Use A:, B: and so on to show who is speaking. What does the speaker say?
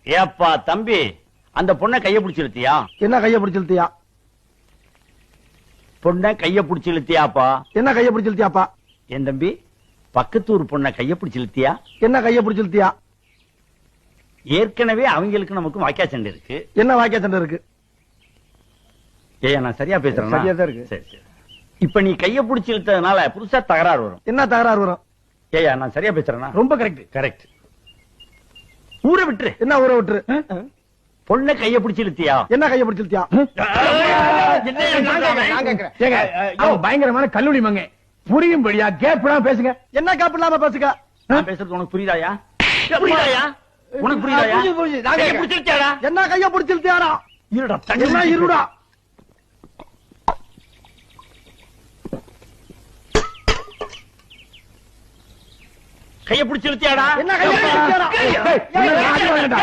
A: ஏப்பா தம்பி, அந்த பொண்ணை கைய பிடிச்சு இழுத்தியா?
B: என்ன கைய பிடிச்சு இழுத்தியா?
A: பொண்ணை கைய பிடிச்சு இழுத்தியாப்பா?
B: என்ன கைய பிடிச்சு இழுத்தியாப்பா?
A: என் தம்பி, பக்கத்தூர் பொண்ணை கைய பிடிச்சு இழுத்தியா?
B: என்ன கைய பிடிச்சு இழுத்தியா?
A: ஏற்கனவே அவங்களுக்கு நமக்கு வாக்கியா சண்டை இருக்கு.
B: என்ன வாக்கிய சண்டை இருக்கு?
A: ஏய், நான் சரியா பேசுறேன்?
B: சரியா தான் இருக்கு.
A: சரி சரி. இப்ப நீ கைய பிடிச்சு இழுத்ததுனால புதுசா தகராறு வரும்.
B: என்ன தகராறு வரும்?
A: ஏயா, நான் சரியா பேசுறேன்னா?
B: ரொம்ப கரெக்ட்.
A: கரெக்ட். ஊரை விட்டுரு.
B: என்ன ஊரை விட்டுரு?
A: பொண்ணை கைய பிடிச்சு இழுத்தியா?
B: என்ன கைய பிடிச்சு இழுத்தியா?
C: பயங்கரமான கல்லூரி மங்க புரியும்படியா கேப்லாம் பேசுங்க.
B: என்ன காப்பு இல்லாம பேசுங்க.
A: நான் பேசுறது உனக்கு புரியுதாயா? புரியுதாயா? உனக்கு புரியுதாயா? கைய பிடிச்சு இழுத்தியாடா?
B: என்ன கைய பிடிச்சு இழுத்தியாடா?
A: இருடா,
B: என்ன இருடா?
A: கைய பிடிச்சு இழுத்தியாடா?
B: என்ன கைய பிடிச்சு இழுத்தியாடா?